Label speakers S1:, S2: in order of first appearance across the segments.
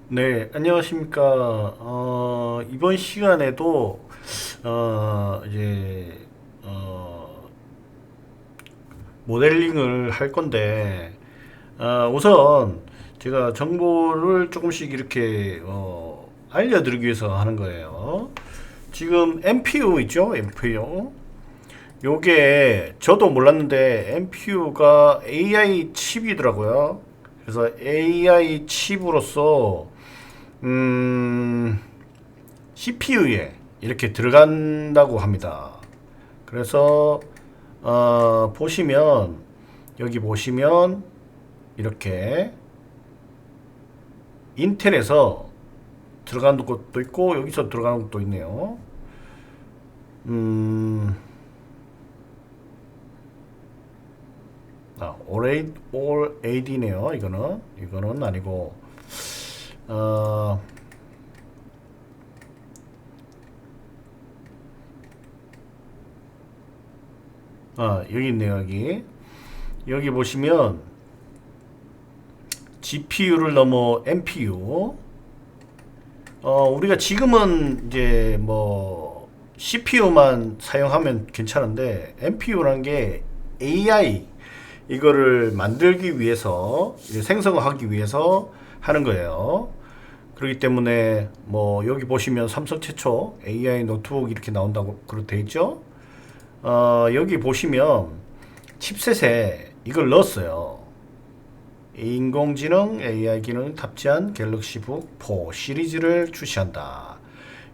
S1: 네, 안녕하십니까. 이번 시간에도, 이제, 어, 모델링을 할 건데, 우선 제가 정보를 조금씩 이렇게, 알려드리기 위해서 하는 거예요. 지금 MPU 있죠? MPU. 요게, 저도 몰랐는데, MPU가 AI 칩이더라고요. 그래서 AI 칩으로서, 음, CPU에 이렇게 들어간다고 합니다. 그래서 보시면 여기 보시면 이렇게 인텔에서 들어가는 것도 있고 여기서 들어가는 것도 있네요. 음, All AD네요. 이거는 아니고 어, 여기 있네요. 여기 보시면 GPU를 넘어 NPU. 우리가 지금은 이제 뭐 CPU만 사용하면 괜찮은데 NPU라는 게 AI 이거를 만들기 위해서 이제 생성하기 위해서 하는 거예요. 그렇기 때문에 뭐 여기 보시면 삼성 최초 AI 노트북 이렇게 나온다고 그렇게 돼 있죠. 여기 보시면 칩셋에 이걸 넣었어요. 인공지능 AI 기능을 탑재한 갤럭시 북4 시리즈를 출시한다.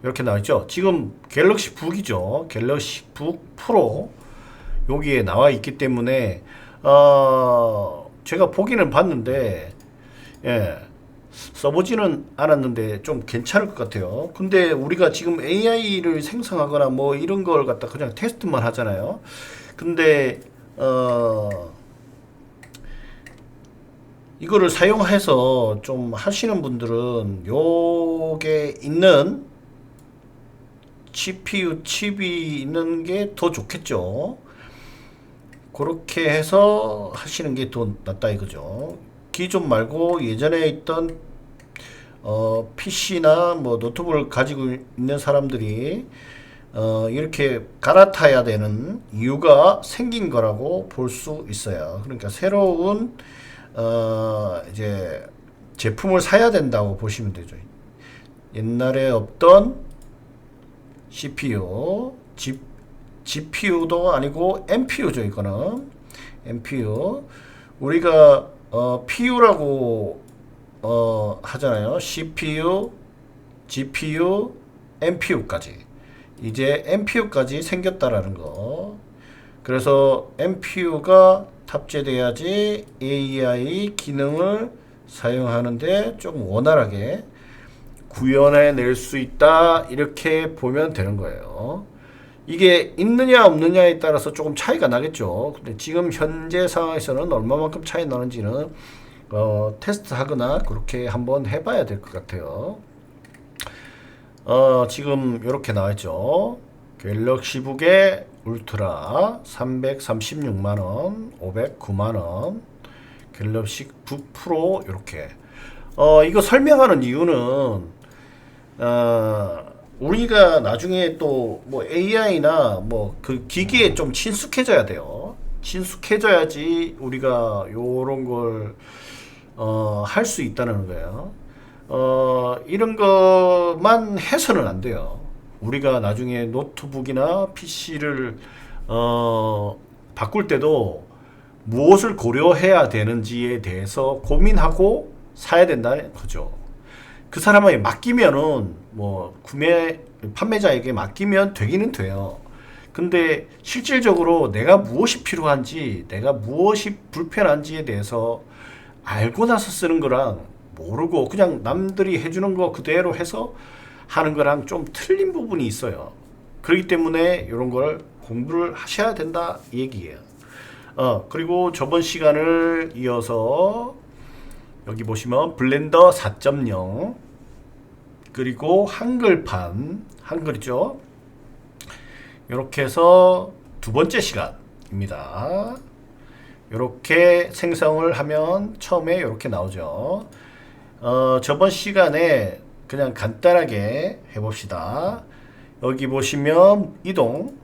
S1: 이렇게 나와있죠. 지금 갤럭시 북이죠. 갤럭시 북 프로 여기에 나와 있기 때문에 제가 보기는 봤는데 예, 써보지는 않았는데 좀 괜찮을 것 같아요. 근데 우리가 지금 AI를 생성하거나 뭐 이런 걸 갖다 그냥 테스트만 하잖아요. 근데 이거를 사용해서 좀 하시는 분들은 요게 있는 CPU 칩이 있는 게 더 좋겠죠. 그렇게 해서 하시는 게 더 낫다 이거죠. 기존 말고 예전에 있던 PC나 뭐 노트북을 가지고 있는 사람들이 이렇게 갈아타야 되는 이유가 생긴 거라고 볼 수 있어요. 그러니까 새로운 이제 제품을 사야 된다고 보시면 되죠. 옛날에 없던 CPU, GPU도 아니고 NPU죠. 이거는 NPU. 우리가 PU라고 하잖아요. CPU, GPU, NPU까지. 이제 NPU까지 생겼다라는 거. 그래서 NPU가 탑재돼야지 AI 기능을 사용하는데 좀 원활하게 구현해낼 수 있다. 이렇게 보면 되는 거예요. 이게 있느냐 없느냐에 따라서 조금 차이가 나겠죠. 근데 지금 현재 상황에서는 얼마만큼 차이 나는지는 테스트하거나 그렇게 한번 해봐야 될 것 같아요. 지금 이렇게 나와있죠. 갤럭시북의 울트라 336만원, 509만원, 갤럭시북 프로 이렇게. 이거 설명하는 이유는 우리가 나중에 또 뭐 AI나 뭐 그 기기에 좀 친숙해져야 돼요. 친숙해져야지 우리가 요런 걸 할 수 있다는 거예요. 이런 것만 해서는 안 돼요. 우리가 나중에 노트북이나 PC를 바꿀 때도 무엇을 고려해야 되는지에 대해서 고민하고 사야 된다는 거죠. 그 사람에게 맡기면은 뭐 판매자에게 맡기면 되기는 돼요. 근데 실질적으로 내가 무엇이 필요한지, 내가 무엇이 불편한지에 대해서 알고 나서 쓰는 거랑 모르고 그냥 남들이 해주는 거 그대로 해서 하는 거랑 좀 틀린 부분이 있어요. 그렇기 때문에 이런 걸 공부를 하셔야 된다 이 얘기예요. 그리고 저번 시간을 이어서 여기 보시면 블렌더 4.0 그리고 한글판 한글이죠. 이렇게 해서 두 번째 시간입니다. 이렇게 생성을 하면 처음에 이렇게 나오죠. 저번 시간에 그냥 간단하게 해봅시다. 여기 보시면 이동,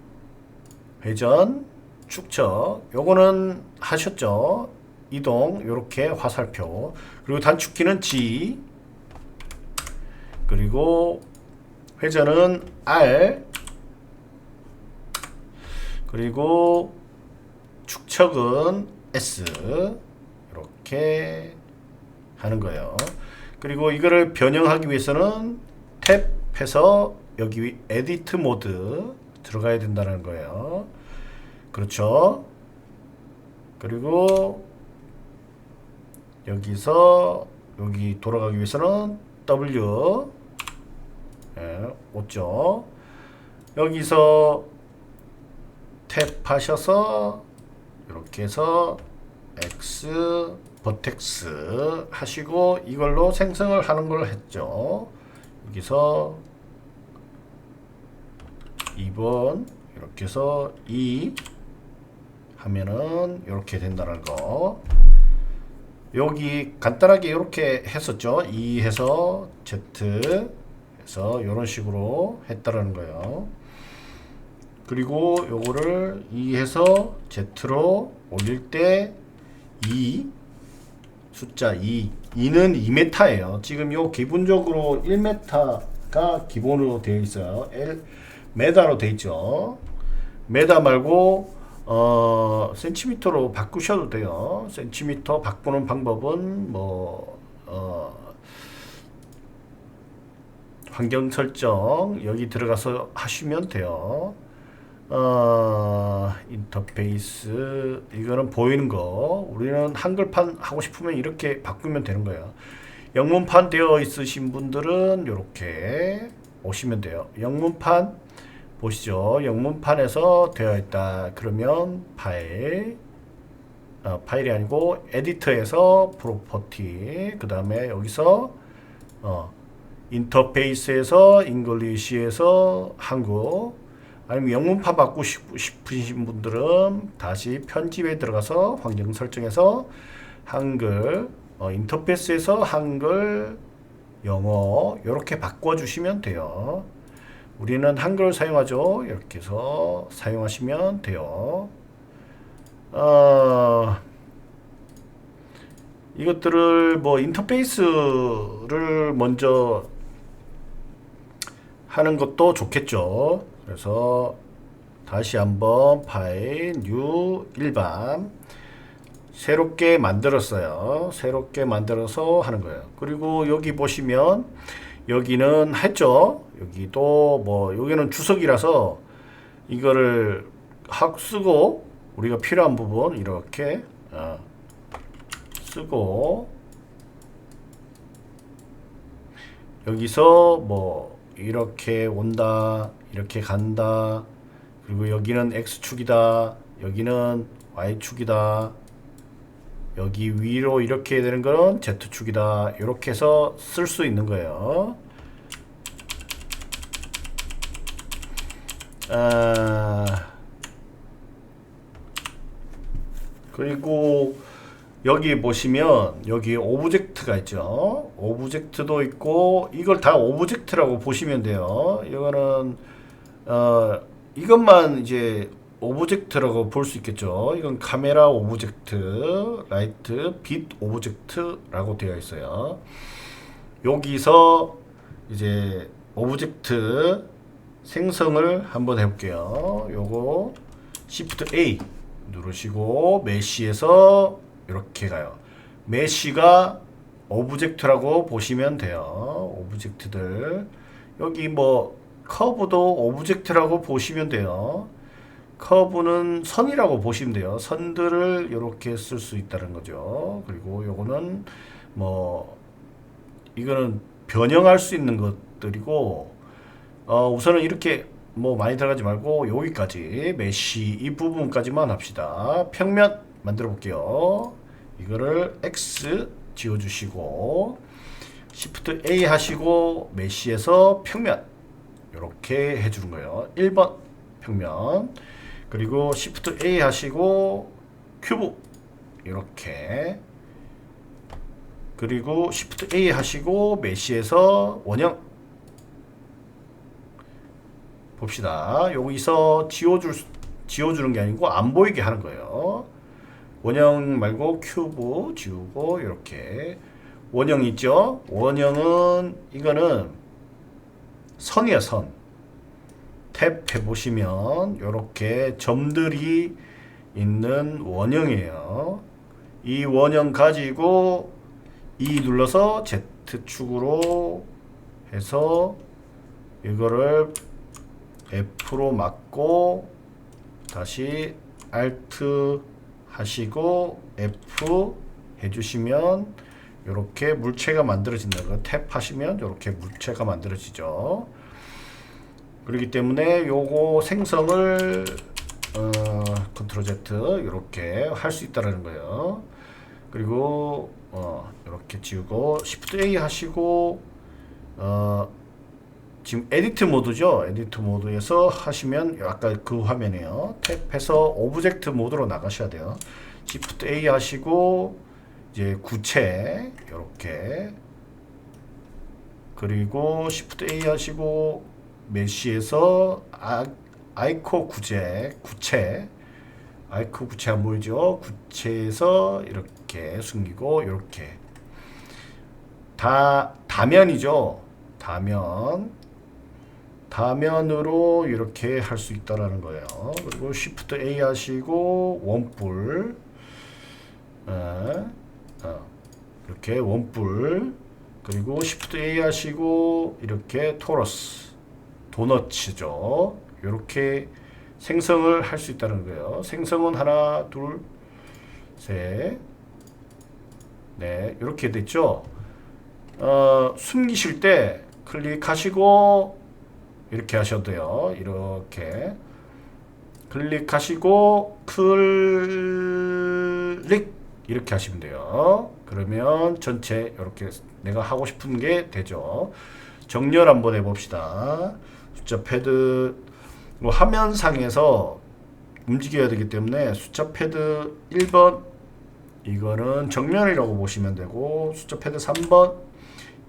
S1: 회전, 축척 요거는 하셨죠. 이동 요렇게 화살표, 그리고 단축키는 G, 그리고 회전은 R, 그리고 축척은 S 이렇게 하는 거예요. 그리고 이거를 변형하기 위해서는 탭해서 여기 에디트 모드 들어가야 된다는 거예요. 그렇죠. 그리고 여기서 여기 돌아가기 위해서는 W, 예, 5죠. 여기서 탭 하셔서 이렇게 해서 X 버텍스 하시고 이걸로 생성을 하는 걸 했죠. 여기서 2번 이렇게 해서 2 하면은 이렇게 된다는 거. 여기 간단하게 이렇게 했었죠. 2 해서 Z 해서 이런 식으로 했다라는 거예요. 그리고 요거를 2 해서 Z로 올릴 때 2 숫자 2는 2m예요. 지금 요 기본적으로 1m가 기본으로 되어 있어요. 메다로 되어 있죠. 메다 말고 센티미터로 바꾸셔도 돼요. 센티미터 바꾸는 방법은 뭐 환경 설정 여기 들어가서 하시면 돼요. 인터페이스 이거는 보이는 거, 우리는 한글판 하고 싶으면 이렇게 바꾸면 되는 거예요. 영문판 되어 있으신 분들은 이렇게 오시면 돼요. 영문판 보시죠. 영문판에서 되어 있다 그러면 파일이 아니고 에디터에서 프로퍼티, 그 다음에 여기서 인터페이스에서 잉글리시에서 한국, 아니면 영문판 받고 싶으신 분들은 다시 편집에 들어가서 환경 설정에서 한글, 인터페이스에서 한글, 영어 이렇게 바꿔주시면 돼요. 우리는 한글을 사용하죠. 이렇게 해서 사용하시면 돼요. 이것들을 뭐 인터페이스를 먼저 하는 것도 좋겠죠. 그래서 다시 한번 파일 뉴 일반 새롭게 만들었어요. 새롭게 만들어서 하는 거예요. 그리고 여기 보시면 여기는 했죠. 여기도 뭐 여기는 주석이라서 이거를 확 쓰고 우리가 필요한 부분 이렇게 쓰고, 여기서 뭐 이렇게 온다, 이렇게 간다, 그리고 여기는 X축이다, 여기는 Y축이다, 여기 위로 이렇게 되는 거는 Z축이다, 이렇게 해서 쓸 수 있는 거예요. 그리고 여기 보시면 여기 오브젝트가 있죠. 오브젝트도 있고 이걸 다 오브젝트라고 보시면 돼요. 이거는 이것만 이제 오브젝트라고 볼 수 있겠죠. 이건 카메라 오브젝트, 라이트, 빛 오브젝트라고 되어 있어요. 여기서 이제 오브젝트 생성을 한번 해볼게요. 요거 Shift A 누르시고 메시에서 이렇게 가요. 메시가 오브젝트라고 보시면 돼요. 오브젝트들 여기 뭐 커브도 오브젝트라고 보시면 돼요. 커브는 선이라고 보시면 돼요. 선들을 이렇게 쓸 수 있다는 거죠. 그리고 요거는 뭐 이거는 변형할 수 있는 것들이고, 우선은 이렇게 뭐 많이 들어가지 말고 여기까지 메시 이 부분까지만 합시다. 평면 만들어 볼게요. 이거를 X 지워주시고 Shift A 하시고 메시에서 평면 이렇게 해주는 거예요. 1번 평면, 그리고 Shift A 하시고 큐브 이렇게 그리고 Shift A 하시고 메시에서 원형 봅시다. 여기서 지워주는 게 아니고 안 보이게 하는 거예요. 원형 말고 큐브 지우고 이렇게 원형 있죠? 원형은 이거는 선이야 선. 탭 해보시면 이렇게 점들이 있는 원형이에요. 이 원형 가지고 E 눌러서 Z축으로 해서 이거를 F로 막고 다시 Alt 하시고 F 해주시면 이렇게 물체가 만들어진다. 탭 하시면 이렇게 물체가 만들어지죠. 그렇기 때문에 요거 생성을 Ctrl Z 이렇게 할 수 있다라는 거예요. 그리고 이렇게 지우고 Shift A 하시고 지금 에디트 모드죠. 에디트 모드에서 하시면 아까 그 화면이에요. 탭해서 오브젝트 모드로 나가셔야 돼요. Shift A 하시고 이제 구체 이렇게 그리고 Shift A 하시고 메시에서 아이코 구체 아이코 구체 안 보이죠? 구체에서 이렇게 숨기고 이렇게 다면이죠. 다면으로 이렇게 할 수 있다라는 거예요. 그리고 Shift A 하시고 원뿔 이렇게 원뿔 그리고 Shift A 하시고 이렇게 토러스 도너츠죠. 이렇게 생성을 할 수 있다는 거예요. 생성은 하나, 둘, 셋, 네, 이렇게 됐죠. 숨기실 때 클릭하시고 이렇게 하셔도 돼요. 이렇게 클릭하시고 클릭 이렇게 하시면 돼요. 그러면 전체 이렇게 내가 하고 싶은 게 되죠. 정렬 한번 해봅시다. 숫자 패드 화면상에서 움직여야 되기 때문에 숫자 패드 1번 이거는 정면이라고 보시면 되고 숫자 패드 3번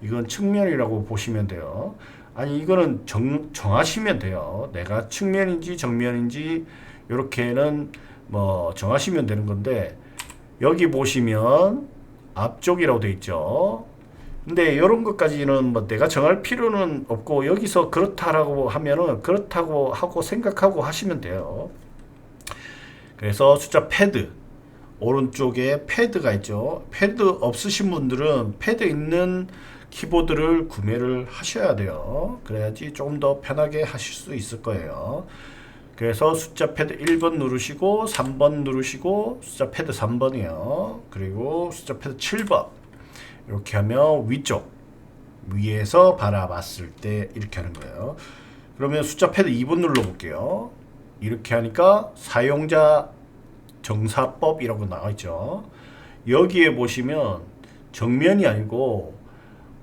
S1: 이건 측면이라고 보시면 돼요. 아니 이거는 정하시면 돼요. 내가 측면인지 정면인지 이렇게는 뭐 정하시면 되는 건데 여기 보시면 앞쪽이라고 되어 있죠. 근데 이런 것까지는 뭐 내가 정할 필요는 없고 여기서 그렇다라고 하면은 그렇다고 하고 생각하고 하시면 돼요. 그래서 숫자 패드 오른쪽에 패드가 있죠. 패드 없으신 분들은 패드 있는 키보드를 구매를 하셔야 돼요. 그래야지 조금 더 편하게 하실 수 있을 거예요. 그래서 숫자 패드 1번 누르시고 3번 누르시고 숫자 패드 3번이요. 그리고 숫자 패드 7번 이렇게 하면 위쪽 위에서 바라봤을 때 이렇게 하는 거예요. 그러면 숫자 패드 2번 눌러 볼게요. 이렇게 하니까 사용자 정사법이라고 나와 있죠. 여기에 보시면 정면이 아니고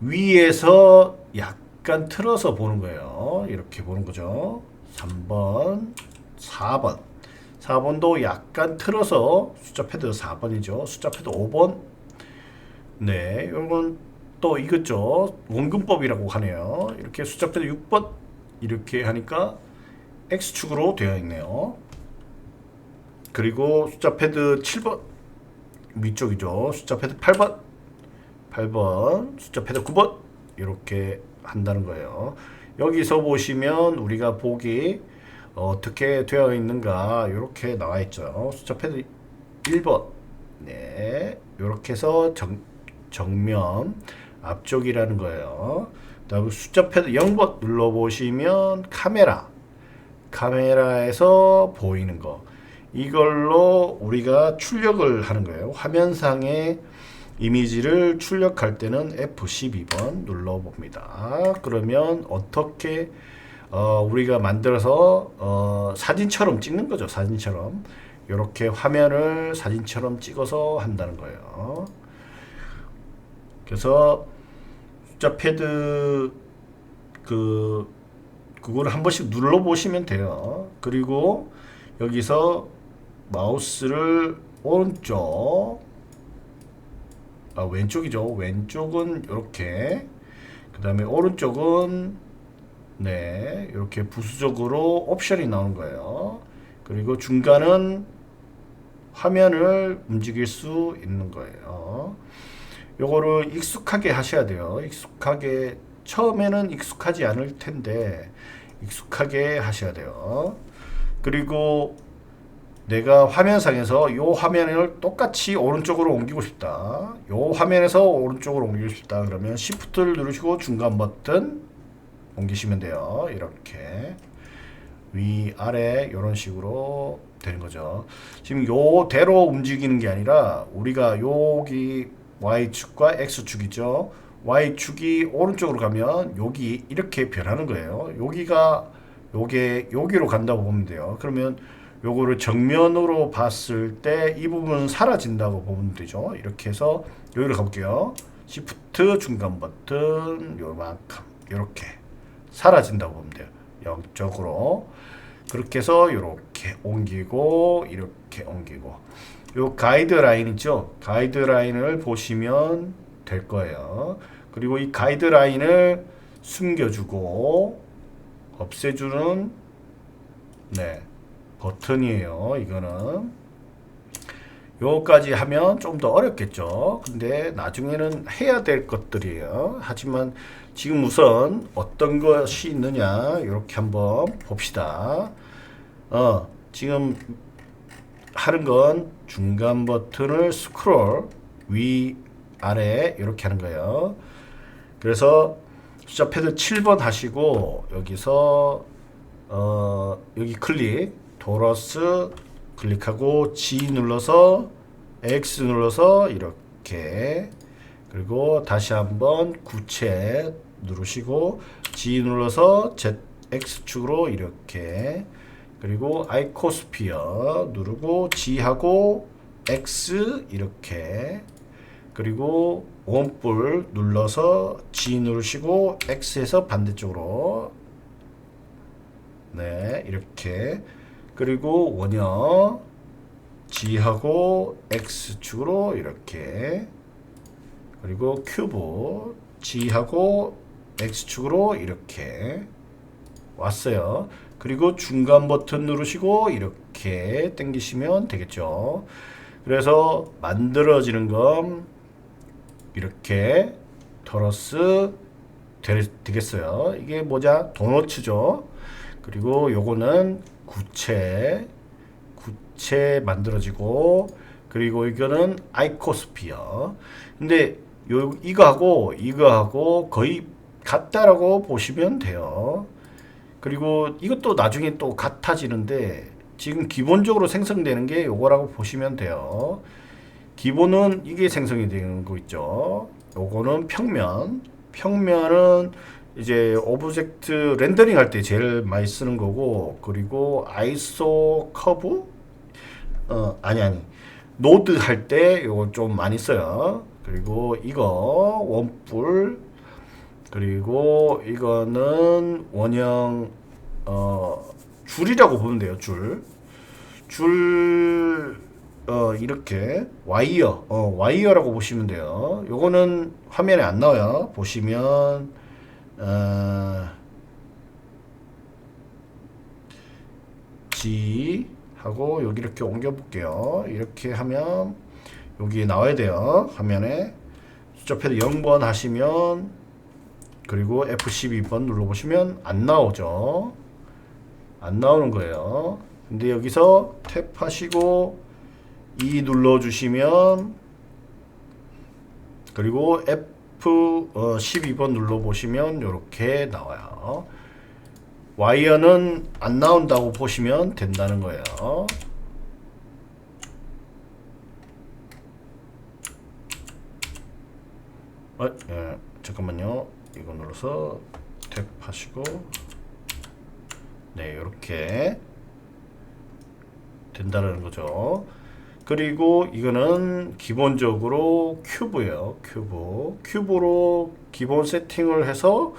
S1: 위에서 약간 틀어서 보는 거예요. 이렇게 보는 거죠. 3번, 4번. 4번도 약간 틀어서 숫자 패드 4번이죠. 숫자 패드 5번. 네, 이건 또 이거죠. 원근법이라고 하네요. 이렇게 숫자 패드 6번 이렇게 하니까 X축으로 되어 있네요. 그리고 숫자 패드 7번 위쪽이죠. 숫자 패드 8번, 숫자 패드 9번 이렇게 한다는 거예요. 여기서 보시면 우리가 보기 어떻게 되어 있는가 이렇게 나와 있죠. 숫자 패드 1번 네 이렇게 해서 정면 앞쪽이라는 거예요. 그다음에 숫자 패드 0번 눌러 보시면 카메라에서 보이는 거 이걸로 우리가 출력을 하는 거예요. 화면상의 이미지를 출력할 때는 F12번 눌러봅니다. 그러면 어떻게 우리가 만들어서 사진처럼 찍는 거죠. 사진처럼 이렇게 화면을 사진처럼 찍어서 한다는 거예요. 그래서 숫자 패드 그거를 한 번씩 눌러 보시면 돼요. 그리고 여기서 마우스를 오른쪽 왼쪽이죠. 왼쪽은 이렇게, 그 다음에 오른쪽은 네, 이렇게 부수적으로 옵션이 나오는 거예요. 그리고 중간은 화면을 움직일 수 있는 거예요. 요거를 익숙하게 하셔야 돼요. 익숙하게, 처음에는 익숙하지 않을 텐데 익숙하게 하셔야 돼요. 그리고 내가 화면상에서 요 화면을 똑같이 오른쪽으로 옮기고 싶다. 요 화면에서 오른쪽으로 옮기고 싶다. 그러면 Shift를 누르시고 중간 버튼 옮기시면 돼요. 이렇게 위아래 이런 식으로 되는 거죠. 지금 요대로 움직이는 게 아니라 우리가 여기 Y축과 X축이죠. Y축이 오른쪽으로 가면 여기 이렇게 변하는 거예요. 여기가 요게 여기로 간다고 보면 돼요. 그러면 요거를 정면으로 봤을 때 이 부분은 사라진다고 보면 되죠. 이렇게 해서 여기로 가볼게요. Shift 중간 버튼 요만큼 이렇게 사라진다고 보면 돼요. 영적으로. 그렇게 해서 이렇게 옮기고 이렇게 옮기고, 요 가이드라인 있죠. 가이드라인을 보시면 될 거예요. 그리고 이 가이드라인을 숨겨주고 없애주는 네, 버튼이에요. 이거는 요까지 하면 좀 더 어렵겠죠. 근데 나중에는 해야 될 것들이에요. 하지만 지금 우선 어떤 것이 있느냐 이렇게 한번 봅시다. 지금 하는 건 중간 버튼을 스크롤 위 아래 이렇게 하는 거예요. 그래서 숫자 패드 7번 하시고 여기서 여기 클릭 도러스 클릭하고 G 눌러서 X 눌러서 이렇게, 그리고 다시 한번 구체 누르시고 G 눌러서 ZX축으로 이렇게, 그리고 아이코스피어 누르고 G하고 X 이렇게, 그리고 원뿔 눌러서 G 누르시고 X에서 반대쪽으로 네 이렇게, 그리고 원형 G하고 X축으로 이렇게, 그리고 큐브 G하고 X축으로 이렇게 왔어요. 그리고 중간 버튼 누르시고 이렇게 당기시면 되겠죠. 그래서 만들어지는 건 이렇게 토러스 되겠어요. 이게 뭐냐? 도너츠죠. 그리고 요거는 구체 만들어지고, 그리고 이거는 아이코스피어. 근데 이거하고 거의 같다라고 보시면 돼요. 그리고 이것도 나중에 또 같아지는데 지금 기본적으로 생성되는 게 요거라고 보시면 돼요. 기본은 이게 생성이 되는 거 있죠. 요거는 평면은 이제 오브젝트 렌더링 할 때 제일 많이 쓰는 거고, 그리고 아이소 커브 아니 노드 할 때 요거 좀 많이 써요. 그리고 이거 원뿔, 그리고 이거는 원형 줄이라고 보면 돼요. 줄 이렇게 와이어라고 보시면 돼요. 요거는 화면에 안 나와요. 보시면 G 하고 여기 이렇게 옮겨 볼게요. 이렇게 하면 여기 나와야 돼요. 화면에 숫자 패드 0번 하시면, 그리고 F12번 눌러보시면 안 나오죠. 안 나오는 거예요. 근데 여기서 탭 하시고 E 눌러주시면, 그리고 F12번 눌러보시면 이렇게 나와요. 와이어는 안 나온다고 보시면 된다는 거예요. 잠깐만요. 이거 눌러서 탭 하시고 네 이렇게 된다는 거죠. 그리고 이거는 기본적으로 큐브예요. 큐브로 기본 세팅을 해서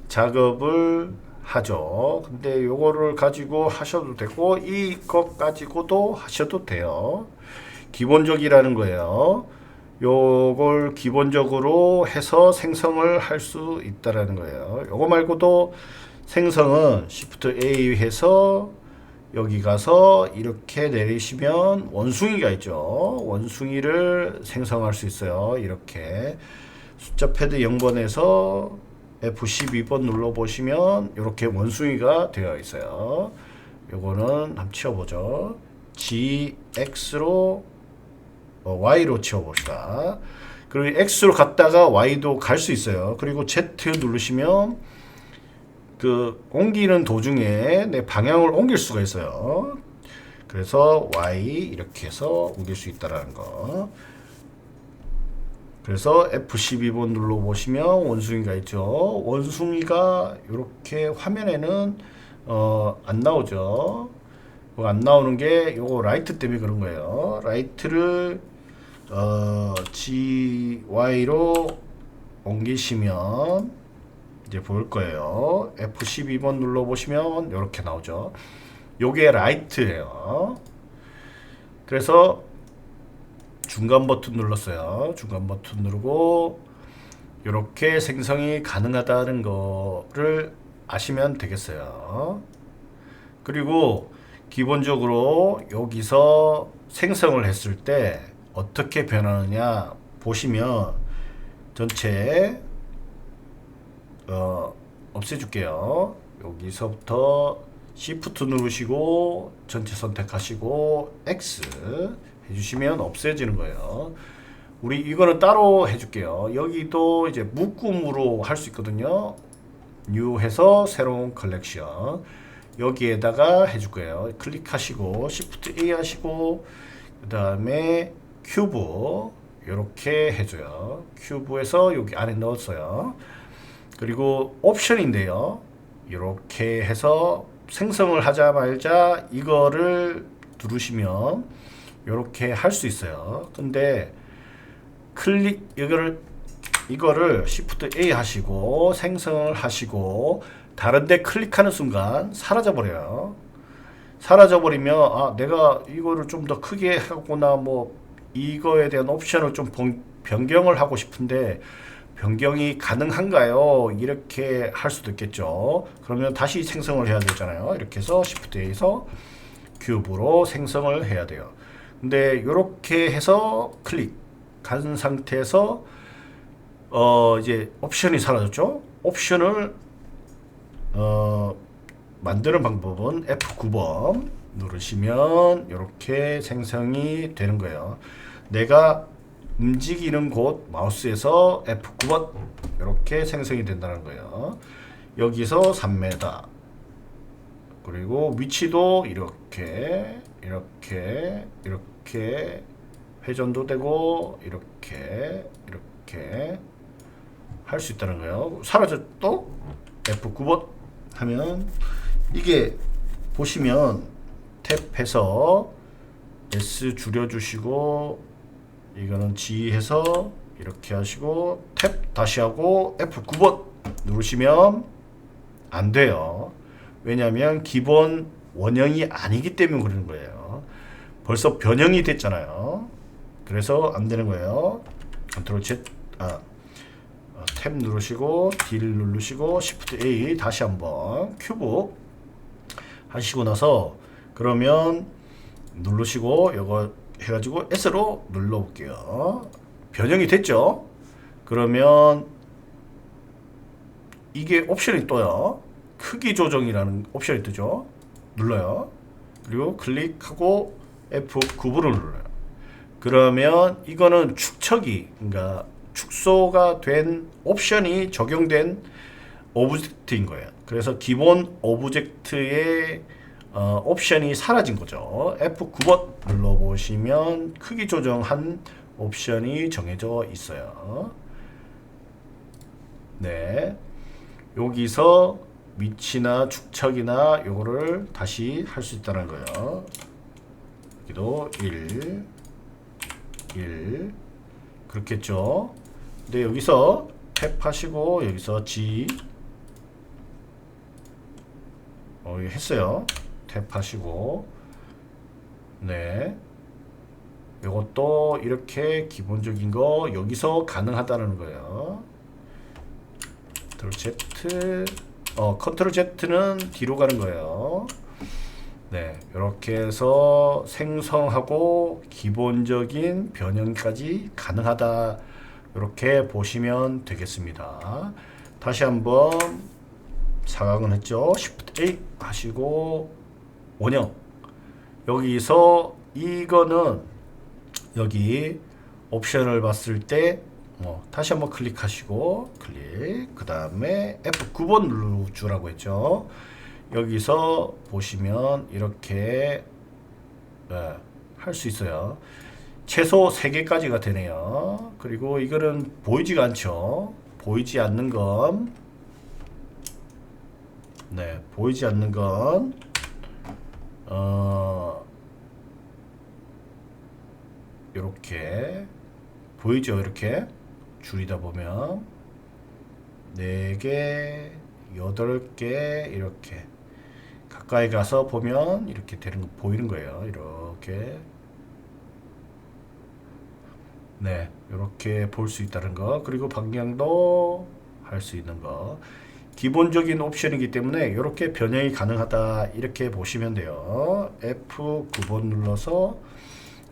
S1: 작업을 하죠. 근데 요거를 가지고 하셔도 되고 이것 가지고도 하셔도 돼요. 기본적이라는 거예요. 요걸 기본적으로 해서 생성을 할 수 있다라는 거예요. 요거 말고도 생성은 Shift A 해서 여기 가서 이렇게 내리시면 원숭이가 있죠. 원숭이를 생성할 수 있어요. 이렇게 숫자 패드 0번에서 F12번 눌러 보시면 이렇게 원숭이가 되어 있어요. 요거는 한번 치워보죠. GX로 Y로 치워봅시다. 그리고 X로 갔다가 Y도 갈 수 있어요. 그리고 Z 누르시면 그 옮기는 도중에 내 방향을 옮길 수가 있어요. 그래서 Y 이렇게 해서 옮길 수 있다라는 거. 그래서 F12번 눌러보시면 원숭이가 있죠. 원숭이가 이렇게 화면에는 안 나오죠. 안 나오는 게 요거 라이트 때문에 그런 거예요. 라이트를 GY로 옮기시면 이제 보일 거예요. F12번 눌러보시면 이렇게 나오죠. 요게 라이트예요. 그래서 중간 버튼 눌렀어요. 중간 버튼 누르고 이렇게 생성이 가능하다는 거를 아시면 되겠어요. 그리고 기본적으로 여기서 생성을 했을 때 어떻게 변하느냐 보시면 전체 없애줄게요. 여기서부터 Shift 누르시고 전체 선택하시고 X 해주시면 없애지는 거예요. 우리 이거는 따로 해줄게요. 여기도 이제 묶음으로 할 수 있거든요. New 해서 새로운 컬렉션 여기에다가 해줄 거예요. 클릭하시고 Shift A 하시고 그 다음에 큐브 이렇게 해줘요. 큐브에서 여기 안에 넣었어요. 그리고 옵션인데요. 이렇게 해서 생성을 하자마자 이거를 누르시면 이렇게 할 수 있어요. 근데 이거를 Shift A 하시고 생성을 하시고 다른데 클릭하는 순간 사라져 버려요. 사라져 버리면 아 내가 이거를 좀 더 크게 하거나 뭐 이거에 대한 옵션을 좀 변경을 하고 싶은데 변경이 가능한가요? 이렇게 할 수도 있겠죠. 그러면 다시 생성을 해야 되잖아요. 이렇게 해서 Shift A에서 큐브로 생성을 해야 돼요. 근데 이렇게 해서 클릭 간 상태에서 이제 옵션이 사라졌죠. 옵션을 만드는 방법은 F9번 누르시면 이렇게 생성이 되는 거예요. 내가 움직이는 곳 마우스에서 F9번 이렇게 생성이 된다는 거예요. 여기서 3m 그리고 위치도 이렇게 회전도 되고 이렇게 할 수 있다는 거예요. 사라졌도 F9번 하면 이게 보시면 탭해서 S 줄여주시고 이거는 G 해서 이렇게 하시고 탭 다시 하고 F9번 누르시면 안 돼요. 왜냐하면 기본 원형이 아니기 때문에 그러는 거예요. 벌써 변형이 됐잖아요. 그래서 안 되는 거예요. 컨트롤 Z 탭 누르시고 D 누르시고 Shift A 다시 한번 큐브 하시고 나서 그러면 누르시고 이거 해가지고 S로 눌러볼게요. 변형이 됐죠? 그러면 이게 옵션이 떠요. 크기 조정이라는 옵션이 뜨죠? 눌러요. 그리고 클릭하고 F9를 눌러요. 그러면 이거는 축척이 그러니까 축소가 된 옵션이 적용된 오브젝트인 거예요. 그래서 기본 오브젝트의 옵션이 사라진 거죠. F9번 눌러보시면 크기 조정한 옵션이 정해져 있어요. 네, 여기서 위치나 축척이나 요거를 다시 할 수 있다는 거예요. 여기도 1 그렇겠죠. 근데 여기서 탭 하시고 여기서 G 했어요. 탭 하시고 네 이것도 이렇게 기본적인 거 여기서 가능하다는 거예요. 컨트롤 Z, 컨트롤 Z는 뒤로 가는 거예요. 네, 이렇게 해서 생성하고 기본적인 변형까지 가능하다. 이렇게 보시면 되겠습니다. 다시 한번 사각은 했죠. Shift A 하시고 원형. 여기서 이거는 여기 옵션을 봤을 때 다시 한번 클릭하시고 클릭, 그 다음에 F9번 누르주라고 했죠. 여기서 보시면 이렇게 할 수 있어요. 최소 3개까지가 되네요. 그리고 이거는 보이지가 않죠. 보이지 않는 건, 네, 보이지 않는 건 이렇게 보이죠. 이렇게 줄이다 보면 4개, 8개 이렇게 가까이 가서 보면 이렇게 되는 거 보이는 거예요. 이렇게, 네, 이렇게 볼 수 있다는 거. 그리고 방향도 할 수 있는 거. 기본적인 옵션이기 때문에 이렇게 변형이 가능하다. 이렇게 보시면 돼요. F9번 눌러서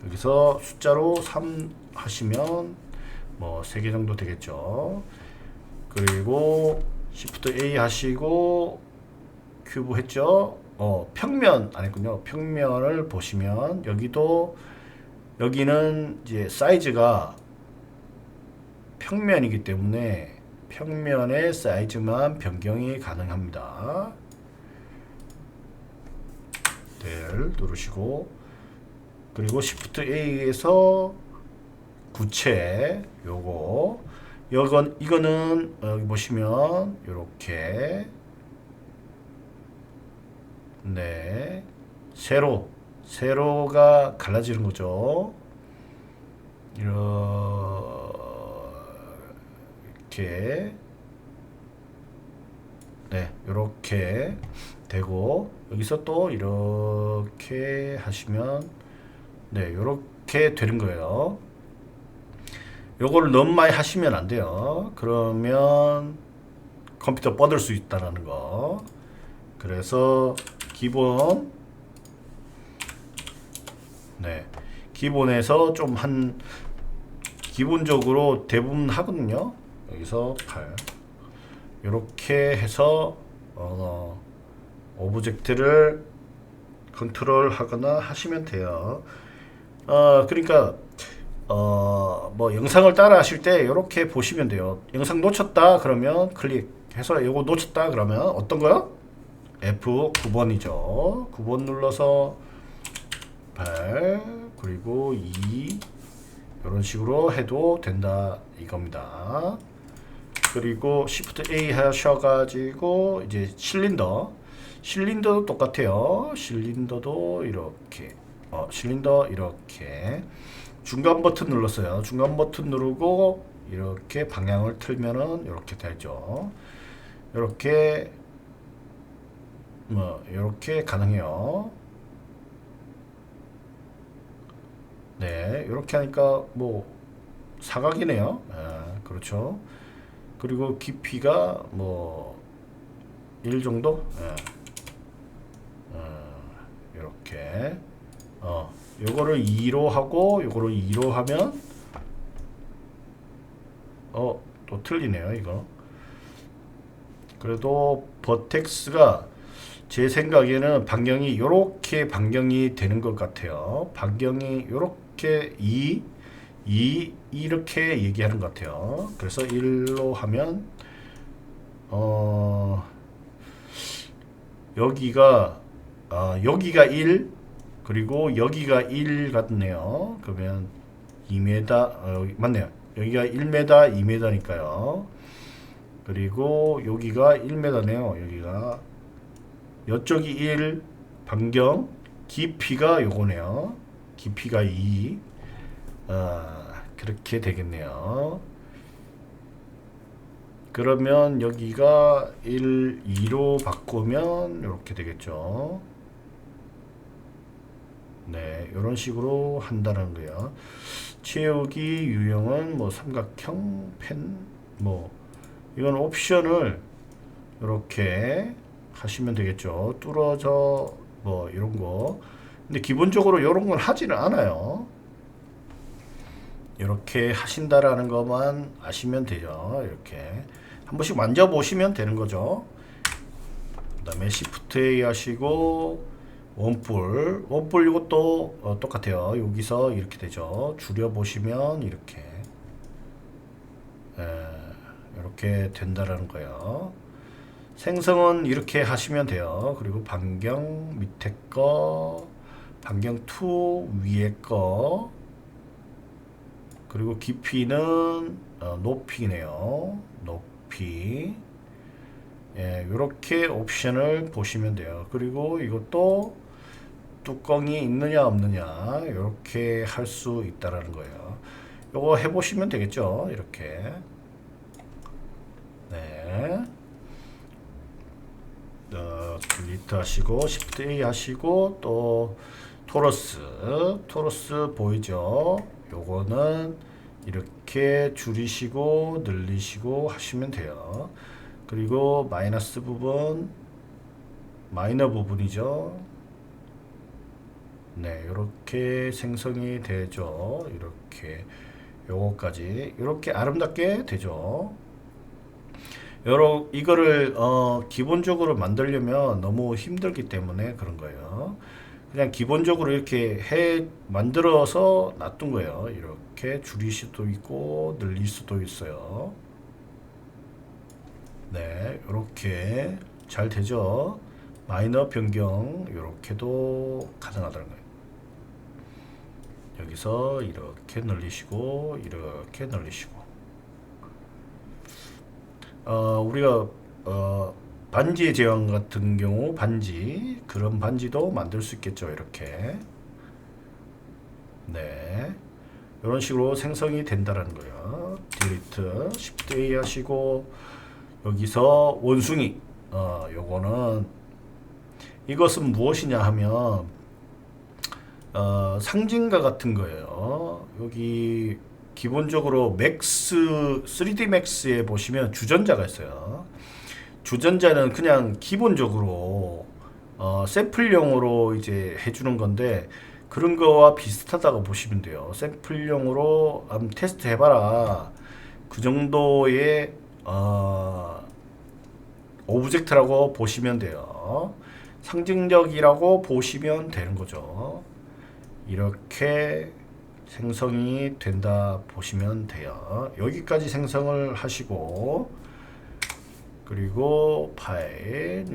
S1: 여기서 숫자로 3 하시면 뭐 3개 정도 되겠죠. 그리고 Shift A 하시고 큐브 했죠. 평면 아니군요. 평면을 보시면 여기는 이제 사이즈가 평면이기 때문에 평면의 사이즈만 변경이 가능합니다. 델 누르시고, 그리고 Shift A에서 구체 이거는 여기 보시면 이렇게, 네, 세로가 갈라지는 거죠. 이렇게, 네, 이렇게 되고, 여기서 또 이렇게 하시면, 네, 이렇게 되는 거예요. 요거를 너무 많이 하시면 안 돼요. 그러면 컴퓨터 뻗을 수 있다는 거. 그래서 기본에서 좀 기본적으로 대부분 하거든요. 여기서 8 이렇게 해서 오브젝트를 컨트롤 하거나 하시면 돼요. 그러니까 뭐 영상을 따라 하실 때 이렇게 보시면 돼요. 영상 놓쳤다 그러면 클릭해서 이거 놓쳤다 그러면 어떤 거요? F9번이죠. 9번 눌러서 8 그리고 2 이런 식으로 해도 된다 이겁니다. 그리고 Shift A 하셔가지고 이제 실린더도 똑같아요. 실린더도 이렇게 실린더 이렇게 중간 버튼 눌렀어요. 중간 버튼 누르고 이렇게 방향을 틀면은 이렇게 되죠. 이렇게 이렇게 가능해요. 네, 이렇게 하니까 뭐 사각이네요. 그렇죠. 그리고 깊이가 뭐 1 정도? 이렇게 요거를 2로 하고 요거를 2로 하면 또 틀리네요 이거. 그래도 버텍스가 제 생각에는 반경이 요렇게 반경이 되는 것 같아요. 반경이 요렇게 이렇게 얘기하는 것 같아요. 그래서 1로 하면 여기가 1 그리고 여기가 1 같네요. 그러면 2m 맞네요. 여기가 1m 2m니까요. 그리고 여기가 1m네요. 여기가 이쪽이 1 반경 깊이가 요거네요. 깊이가 2 그렇게 되겠네요. 그러면 여기가 1, 2로 바꾸면 이렇게 되겠죠. 네, 이런 식으로 한다는 거예요. 채우기 유형은 뭐 삼각형, 펜, 뭐 이건 옵션을 이렇게 하시면 되겠죠. 뚫어져 뭐 이런 거. 근데 기본적으로 이런 건 하지는 않아요. 이렇게 하신다라는 것만 아시면 되죠. 이렇게 한 번씩 만져보시면 되는 거죠. 그 다음에 Shift A 하시고 원뿔 이것도 똑같아요. 여기서 이렇게 되죠. 줄여보시면 이렇게 이렇게 된다라는 거예요. 생성은 이렇게 하시면 돼요. 그리고 반경 밑에 거, 반경 2 위에 거, 그리고 깊이는 높이네요. 높이. 예, 이렇게 옵션을 보시면 돼요. 그리고 이것도 뚜껑이 있느냐 없느냐 이렇게 할 수 있다라는 거예요. 요거 해보시면 되겠죠. 이렇게. 네. 딜리트 하시고 Shift A 하시고 또 토러스 보이죠? 요거는 이렇게 줄이시고 늘리시고 하시면 돼요. 그리고 마이너스 부분, 마이너 부분이죠. 네, 이렇게 생성이 되죠. 이렇게 요거까지 이렇게 아름답게 되죠. 이거를 기본적으로 만들려면 너무 힘들기 때문에 그런 거예요. 그냥 기본적으로 이렇게 만들어서 놔둔 거예요. 이렇게 줄일 수도 있고 늘릴 수도 있어요. 네, 이렇게 잘 되죠. 마이너 변경 이렇게도 가능하다는 거예요. 여기서 이렇게 늘리시고 이렇게 늘리시고 우리가 반지의 제왕 같은 경우 그런 반지도 만들 수 있겠죠. 이렇게 네, 이런 식으로 생성이 된다라는 거예요. 딜리트 Shift A 하시고 여기서 원숭이 요거는 이것은 무엇이냐 하면 상징가 같은 거예요. 여기 기본적으로 맥스 3D 맥스에 보시면 주전자가 있어요. 주전자는 그냥 기본적으로 샘플용으로 이제 해주는 건데 그런 거와 비슷하다고 보시면 돼요. 샘플용으로 한번 테스트 해봐라. 그 정도의 오브젝트라고 보시면 돼요. 상징적이라고 보시면 되는 거죠. 이렇게 생성이 된다 보시면 돼요. 여기까지 생성을 하시고 그리고 파일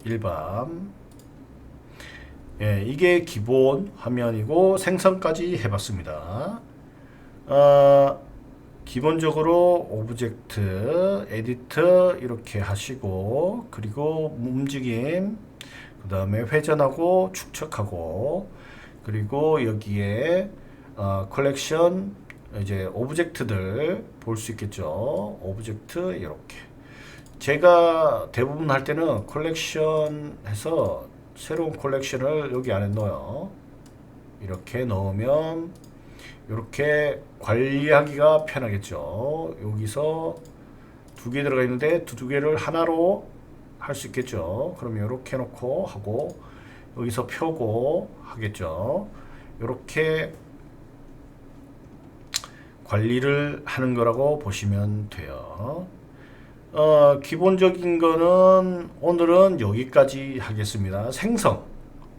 S1: 일반 예, 이게 기본 화면이고 생성까지 해봤습니다. 기본적으로 오브젝트 에디트 이렇게 하시고 그리고 움직임 그 다음에 회전하고 축척하고 그리고 여기에 컬렉션 이제 오브젝트들 볼 수 있겠죠. 오브젝트 이렇게 제가 대부분 할 때는 컬렉션 해서 새로운 컬렉션을 여기 안에 넣어요. 이렇게 넣으면 이렇게 관리하기가 편하겠죠. 여기서 두 개 들어가 있는데 두 개를 하나로 할 수 있겠죠. 그러면 이렇게 놓고 하고 여기서 펴고 하겠죠. 이렇게 관리를 하는 거라고 보시면 돼요. 기본적인 거는 오늘은 여기까지 하겠습니다.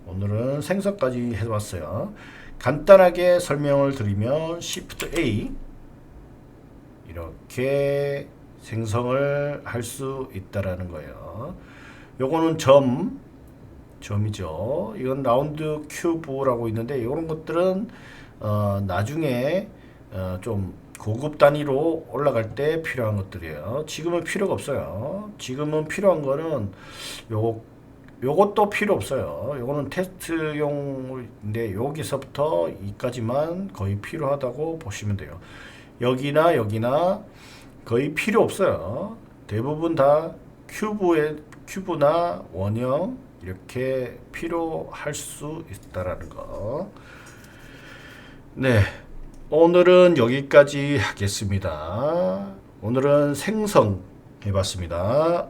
S1: 오늘은 생성까지 해봤어요. 간단하게 설명을 드리면 Shift A 이렇게 생성을 할 수 있다라는 거예요. 요거는 점이죠. 이건 라운드 큐브라고 있는데 이런 것들은 나중에 좀 고급 단위로 올라갈 때 필요한 것들이에요. 지금은 필요가 없어요. 지금은 필요한 거는 요것도 필요 없어요. 요거는 테스트용인데 여기서부터 이까지만 거의 필요하다고 보시면 돼요. 여기나 거의 필요 없어요. 대부분 다 큐브나 원형 이렇게 필요할 수 있다라는 거. 네, 오늘은 여기까지 하겠습니다. 오늘은 생성 해봤습니다.